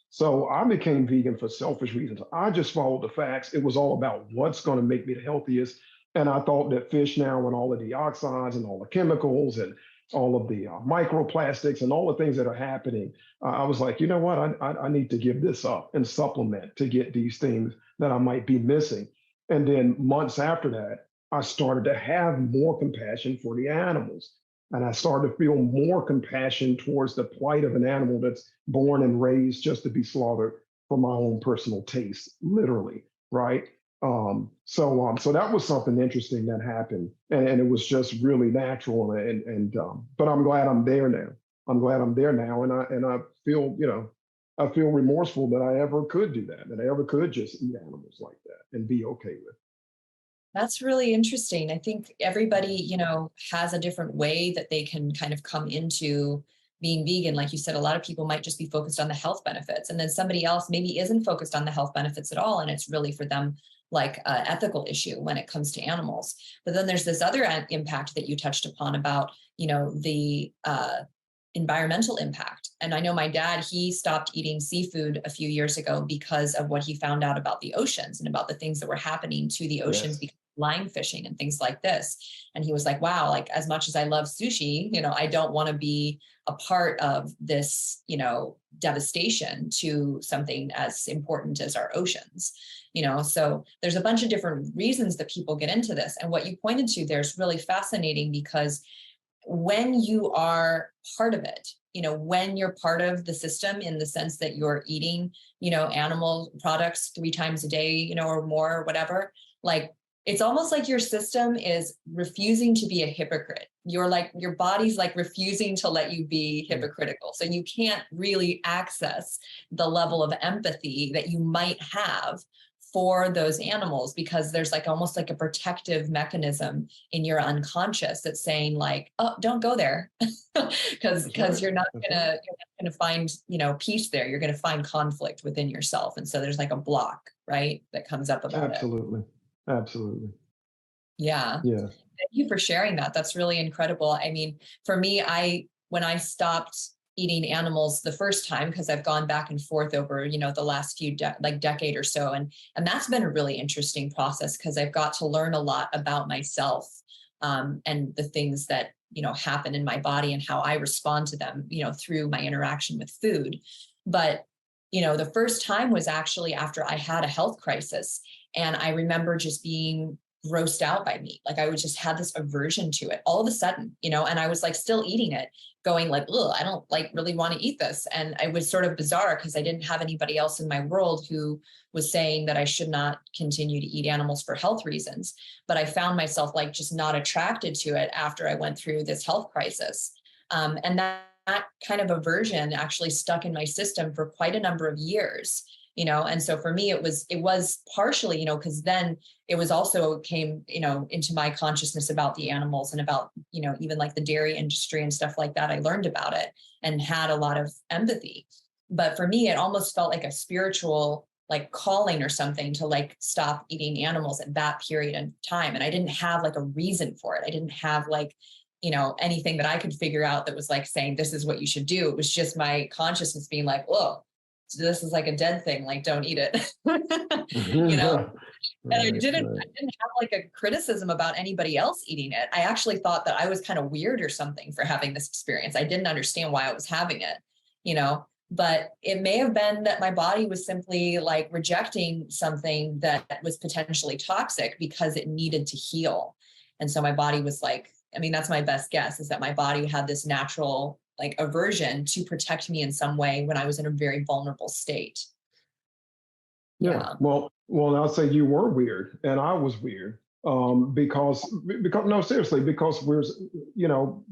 So I became vegan for selfish reasons. I just followed the facts. It was all about what's going to make me the healthiest. And I thought that fish now and all of the oxides and all the chemicals and all of the microplastics and all the things that are happening, I was like, you know what? I need to give this up and supplement to get these things that I might be missing. And then months after that, I started to have more compassion for the animals. And I started to feel more compassion towards the plight of an animal that's born and raised just to be slaughtered for my own personal taste, literally, right? So that was something interesting that happened, and it was just really natural. But I'm glad I'm there now. I'm glad I'm there now, and I feel, I feel remorseful that I ever could do that, that I ever could just eat animals like that and be okay with it. That's really interesting. I think everybody, has a different way that they can kind of come into being vegan. Like you said, a lot of people might just be focused on the health benefits, and then somebody else maybe isn't focused on the health benefits at all. And it's really for them like an ethical issue when it comes to animals. But then there's this other impact that you touched upon about, the environmental impact. And I know my dad, he stopped eating seafood a few years ago because of what he found out about the oceans and about the things that were happening to the oceans Yes, because of line fishing and things like this. And he was like, wow, like as much as I love sushi, I don't want to be a part of this, devastation to something as important as our oceans. So there's a bunch of different reasons that people get into this. And what you pointed to there's really fascinating because when you are part of it, when you're part of the system in the sense that you're eating, animal products 3 times a day, or more or whatever, like it's almost like your system is refusing to be a hypocrite. You're like, your body's like refusing to let you be hypocritical. So you can't really access the level of empathy that you might have for those animals because there's like almost like a protective mechanism in your unconscious that's saying like, oh, don't go there because you're not gonna find peace there. You're gonna find conflict within yourself, and so there's like a block, right, that comes up about it. absolutely, absolutely. Yeah. Yeah. Thank you for sharing that. That's really incredible. I mean, for me, when I stopped eating animals the first time, because I've gone back and forth over, the last few decade or so, and that's been a really interesting process because I've got to learn a lot about myself, and the things that happen in my body and how I respond to them, through my interaction with food. But the first time was actually after I had a health crisis, and I remember just being grossed out by meat. Like I would just had this aversion to it all of a sudden, and I was like still eating it, going like, ugh, I don't like really want to eat this. And it was sort of bizarre because I didn't have anybody else in my world who was saying that I should not continue to eat animals for health reasons. But I found myself like just not attracted to it after I went through this health crisis. And that kind of aversion actually stuck in my system for quite a number of years. And so for me, it was partially, because then it was also came, into my consciousness about the animals and about, even like the dairy industry and stuff like that. I learned about it and had a lot of empathy. But for me, it almost felt like a spiritual like calling or something to like stop eating animals at that period of time. And I didn't have like a reason for it. I didn't have like, anything that I could figure out that was like saying, this is what you should do. It was just my consciousness being like, oh, this is like a dead thing, like don't eat it. you know and I Right, didn't right. I didn't have like a criticism about anybody else eating it. I actually thought that I was kind of weird or something for having this experience. I didn't understand why I was having it, but it may have been that my body was simply like rejecting something that was potentially toxic because it needed to heal. And so my body was like, I mean, that's my best guess, is that my body had this natural like aversion to protect me in some way when I was in a very vulnerable state. Yeah. Yeah. Well, I'll say you were weird, and I was weird. Because no, seriously, because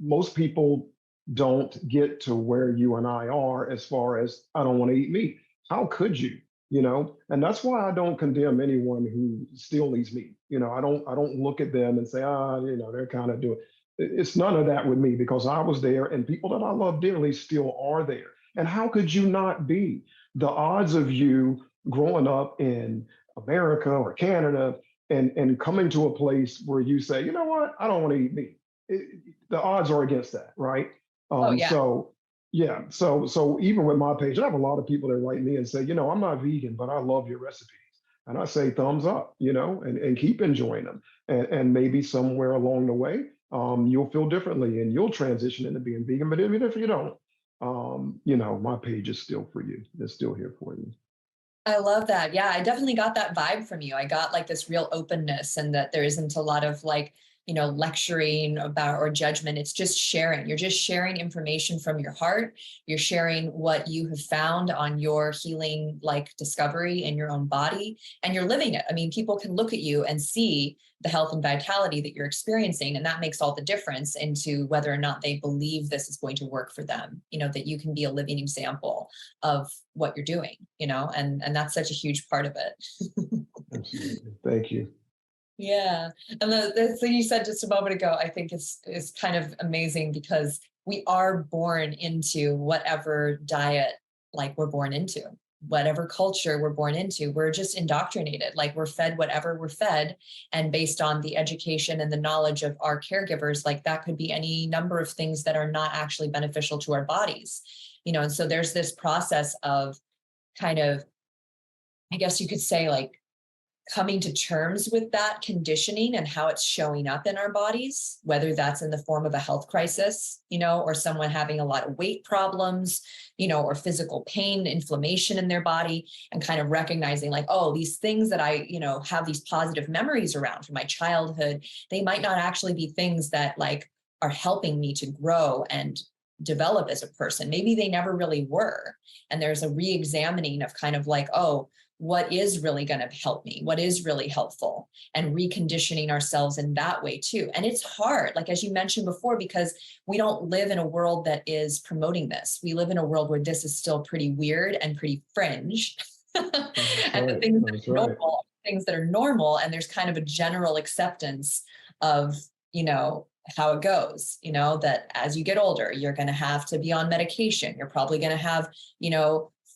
most people don't get to where you and I are as far as I don't want to eat meat. How could you? And that's why I don't condemn anyone who still eats meat. I don't look at them and say, they're kind of doing. It's none of that with me because I was there, and people that I love dearly still are there. And how could you not be? The odds of you growing up in America or Canada and coming to a place where you say, you know what, I don't want to eat meat. The odds are against that, right? Oh yeah. So yeah, so even with my page, I have a lot of people that write me and say, I'm not vegan, but I love your recipes. And I say thumbs up, and keep enjoying them. And maybe somewhere along the way, you'll feel differently and you'll transition into being vegan. But even if you don't, my page is still for you. It's still here for you. I love that. Yeah, I definitely got that vibe from you. I got like this real openness and that there isn't a lot of like lecturing about or judgment. It's just sharing. You're just sharing information from your heart. You're sharing what you have found on your healing like discovery in your own body, and you're living it. I mean, people can look at you and see the health and vitality that you're experiencing, and that makes all the difference into whether or not they believe this is going to work for them. That you can be a living example of what you're doing, and that's such a huge part of it. Absolutely. Thank you. Yeah. And the thing you said just a moment ago, I think is kind of amazing, because we are born into whatever diet like we're born into, whatever culture we're born into. We're just indoctrinated, like we're fed whatever we're fed. And based on the education and the knowledge of our caregivers, like that could be any number of things that are not actually beneficial to our bodies. And so there's this process of kind of, I guess you could say, like coming to terms with that conditioning and how it's showing up in our bodies, whether that's in the form of a health crisis, or someone having a lot of weight problems, or physical pain, inflammation in their body, and kind of recognizing like, oh, these things that I, have these positive memories around from my childhood, they might not actually be things that like are helping me to grow and develop as a person. Maybe they never really were. And there's a re-examining of kind of like, oh, what is really going to help me? What is really helpful? And reconditioning ourselves in that way too. And it's hard, like, as you mentioned before, because we don't live in a world that is promoting this. We live in a world where this is still pretty weird and pretty fringe. And the things that are normal, things that are normal, and there's kind of a general acceptance of, how it goes, that as you get older, you're going to have to be on medication. You're probably going to have,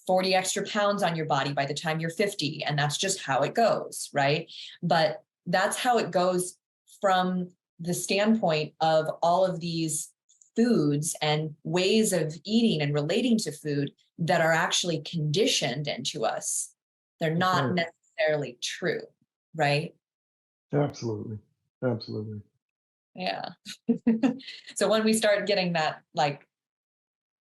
40 extra pounds on your body by the time you're 50. And that's just how it goes, right? But that's how it goes from the standpoint of all of these foods and ways of eating and relating to food that are actually conditioned into us. They're not necessarily true, right? Absolutely. Absolutely. Yeah. So when we start getting that, like,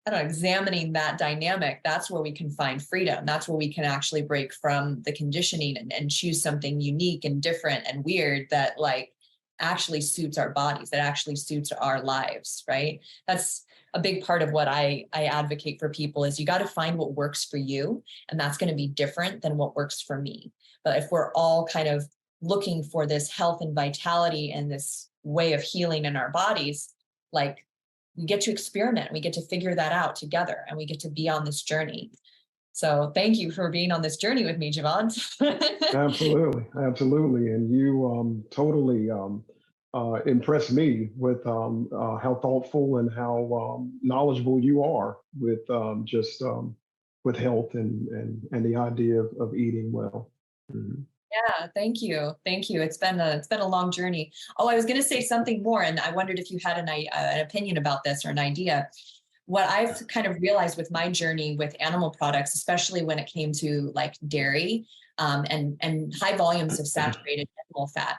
I don't know, examining that dynamic, that's where we can find freedom. That's where we can actually break from the conditioning and choose something unique and different and weird that like actually suits our bodies, that actually suits our lives, right? That's a big part of what I advocate for people is you got to find what works for you. And that's going to be different than what works for me. But if we're all kind of looking for this health and vitality and this way of healing in our bodies, like, we get to experiment, we get to figure that out together, and we get to be on this journey. So thank you for being on this journey with me, Javant. Absolutely. Absolutely. And you totally impressed me with how thoughtful and how knowledgeable you are with just with health and the idea of eating well. Mhm. Yeah, thank you. Thank you. It's been a long journey. Oh, I was going to say something more, and I wondered if you had an opinion about this or an idea. What I've kind of realized with my journey with animal products, especially when it came to like dairy and high volumes of saturated animal fat,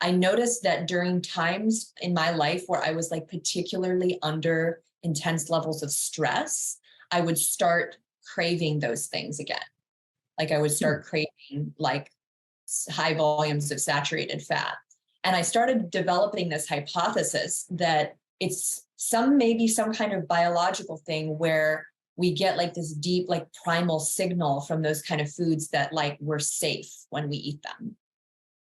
I noticed that during times in my life where I was like particularly under intense levels of stress, I would start craving those things again. Like I would start craving like high volumes of saturated fat. And I started developing this hypothesis that it's maybe some kind of biological thing where we get like this deep, like primal signal from those kind of foods that like we're safe when we eat them.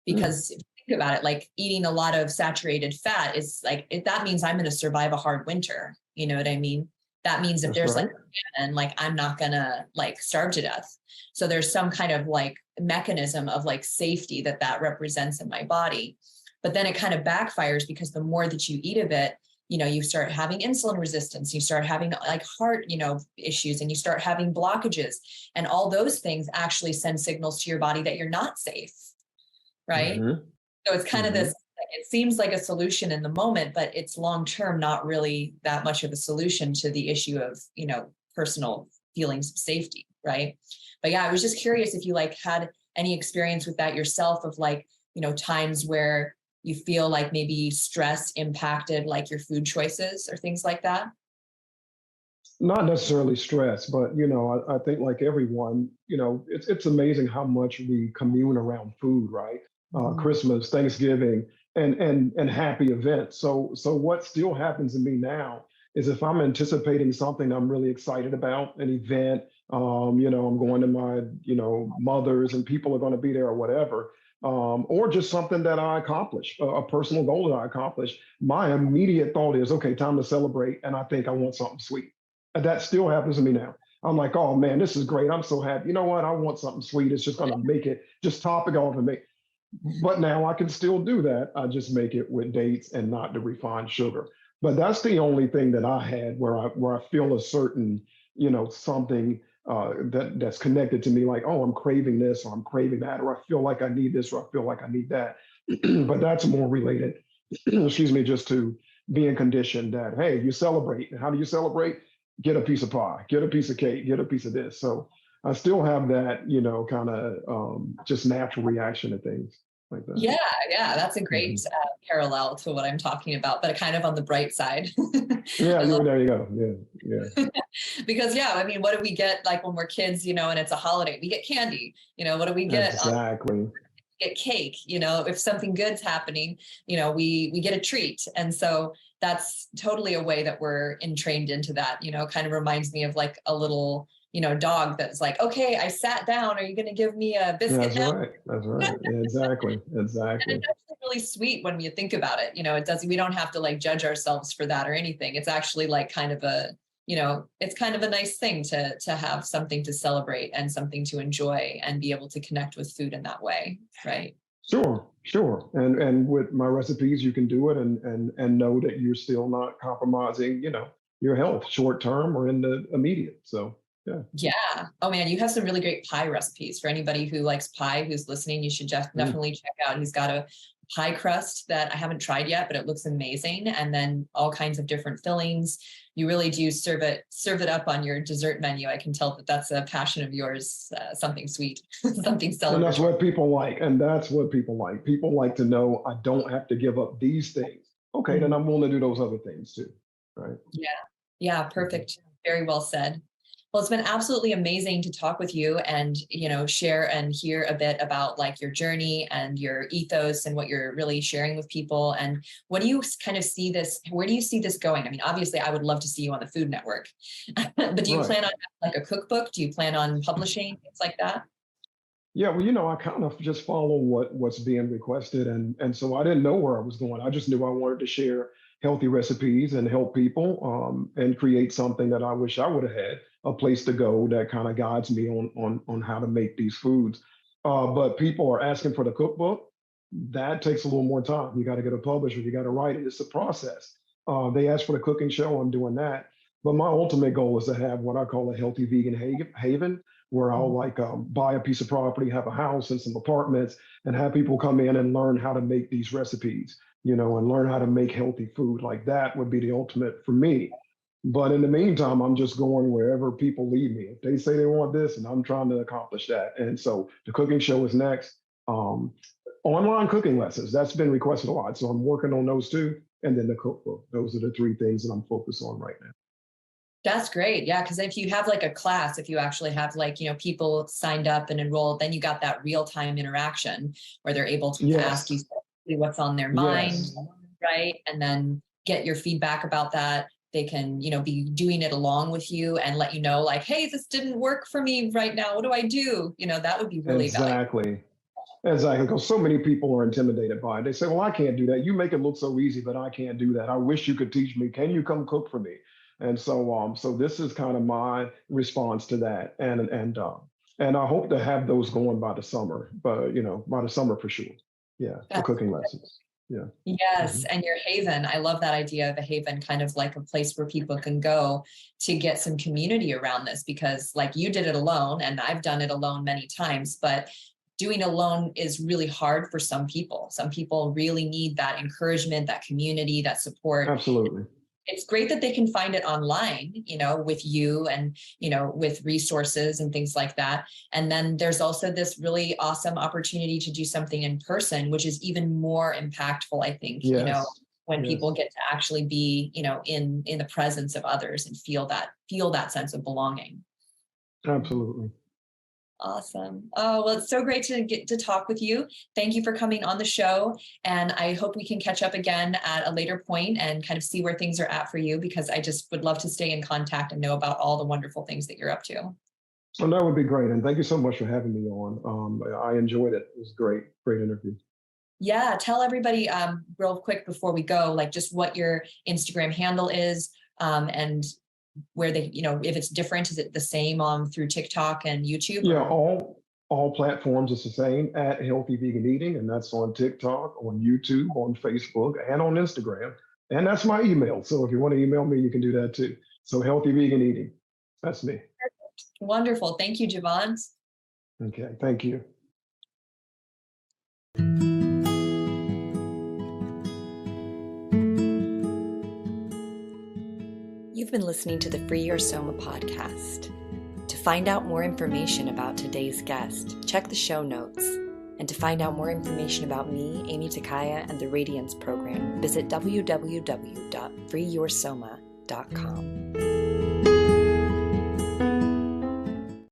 Because if you think about it, like eating a lot of saturated fat is like, that means I'm going to survive a hard winter. You know what I mean? That means if there's like a famine, like I'm not going to like starve to death. So there's some kind of like mechanism of like safety that represents in my body. But then it kind of backfires because the more that you eat of it, you start having insulin resistance, you start having like heart, issues, and you start having blockages, and all those things actually send signals to your body that you're not safe. Right. Mm-hmm. So it's kind of this, it seems like a solution in the moment, but it's long-term, not really that much of a solution to the issue of, personal feelings of safety. Right. But yeah, I was just curious if you like had any experience with that yourself of like, times where you feel like maybe stress impacted like your food choices or things like that. Not necessarily stress, but I think like everyone, it's amazing how much we commune around food, right? Christmas, Thanksgiving, and happy events. So what still happens to me now is if I'm anticipating something I'm really excited about, an event, I'm going to my, mothers and people are going to be there or whatever, or just something that I accomplish, a personal goal that I accomplish. My immediate thought is, okay, time to celebrate, and I think I want something sweet. And that still happens to me now. I'm like, oh man, this is great. I'm so happy. You know what? I want something sweet. It's just going to make it, just top it off and make. But now I can still do that. I just make it with dates and not the refined sugar. But that's the only thing that I had where I feel a certain, something that's connected to me, like, oh, I'm craving this or I'm craving that, or I feel like I need this or I feel like I need that. But that's more related, excuse me, just to being conditioned that, hey, you celebrate. And how do you celebrate? Get a piece of pie, get a piece of cake, get a piece of this. So I still have that, kind of just natural reaction to things like that. Yeah, yeah, that's a Hmm. great parallel to what I'm talking about, but kind of on the bright side. Yeah, I love there you go. Yeah, yeah, because yeah, I mean, what do we get like when we're kids, and it's a holiday? We get candy. What do we get on exactly. get cake? If something good's happening, we get a treat. And so that's totally a way that we're entrained into that, kind of reminds me of like a little, dog that's like, okay, I sat down. Are you going to give me a biscuit That's now? right. That's right. Yeah, exactly. And Exactly. it's actually really sweet when you think about it. It doesn't, we don't have to like judge ourselves for that or anything. It's actually like kind of a, it's kind of a nice thing to have something to celebrate and something to enjoy and be able to connect with food in that way. Right. Sure, sure. And with my recipes, you can do it and know that you're still not compromising, your health short term or in the immediate. So yeah. Yeah. Oh man, you have some really great pie recipes for anybody who likes pie, who's listening. You should Mm. definitely check out. He's got a pie crust that I haven't tried yet, but it looks amazing. And then all kinds of different fillings. You really do serve it up on your dessert menu. I can tell that that's a passion of yours, something sweet, something And that's celebratory. what people like. And that's what people like. People like to know I don't have to give up these things. Okay, then Mhm. I'm willing to do those other things too. Right. Yeah. Yeah, Mhm. perfect. Very well said. Well, it's been absolutely amazing to talk with you and, share and hear a bit about like your journey and your ethos and what you're really sharing with people. And what do you kind of see this, where do you see this going? I mean, obviously I would love to see you on the Food Network, but do you Right. plan on like a cookbook? Do you plan on publishing things like that? Yeah, well, I kind of just follow what's being requested, and so I didn't know where I was going. I just knew I wanted to share healthy recipes and help people, and create something that I wish I would have had a place to go that kind of guides me on how to make these foods. But people are asking for the cookbook. That takes a little more time. You got to get a publisher. You got to write it. It's a process. They asked for the cooking show. I'm doing that. But my ultimate goal is to have what I call a healthy vegan haven where I'll Mhm. like buy a piece of property, have a house and some apartments, and have people come in and learn how to make these recipes, and learn how to make healthy food. Like that would be the ultimate for me. But in the meantime, I'm just going wherever people lead me. If they say they want this, and I'm trying to accomplish that. And so the cooking show is next. Um, Online cooking lessons, that's been requested a lot. So I'm working on those too. And then the cookbook. Those are the three things that I'm focused on right now. That's great. Yeah. Cause if you have like a class, if you actually have like, people signed up and enrolled, then you got that real time interaction where they're able to ask you Yes. what's on their mind. Yes. Right. And then get your feedback about that. They can, be doing it along with you and let you know, like, hey, this didn't work for me right now. What do I do? That would be really valuable. Exactly. Exactly. Because so many people are intimidated by it. They say, well, I can't do that. You make it look so easy, but I can't do that. I wish you could teach me. Can you come cook for me? And so this is kind of my response to that. And I hope to have those going by the summer, but by the summer for sure. Yeah, the That's cooking lessons. Yeah. Yes, Mhm. and your haven. I love that idea of a haven, kind of like a place where people can go to get some community around this because like you did it alone and I've done it alone many times, but doing alone is really hard for some people. Some people really need that encouragement, that community, that support. Absolutely. It's great that they can find it online, with you and, with resources and things like that. And then there's also this really awesome opportunity to do something in person, which is even more impactful, I think, Yes. when people Yes. get to actually be, in the presence of others and feel that sense of belonging. Absolutely. Awesome. Oh, well, it's so great to get to talk with you. Thank you for coming on the show. And I hope we can catch up again at a later point and kind of see where things are at for you, because I just would love to stay in contact and know about all the wonderful things that you're up to. So that would be great. And thank you so much for having me on. I enjoyed it. It was great, great interview. Yeah, tell everybody real quick before we go, like just what your Instagram handle is, and where they, if it's different, is it the same through TikTok and YouTube? Yeah, all platforms is the same at Healthy Vegan Eating, and that's on TikTok, on YouTube, on Facebook, and on Instagram. And that's my email. So if you want to email me, you can do that too. So Healthy Vegan Eating, that's me. Wonderful. Thank you, Javant. Okay, thank you. You've been listening to the Free Your Soma podcast. To find out more information about today's guest, check the show notes. And to find out more information about me, Amy Takaya, and the Radiance program, visit www.freeyoursoma.com.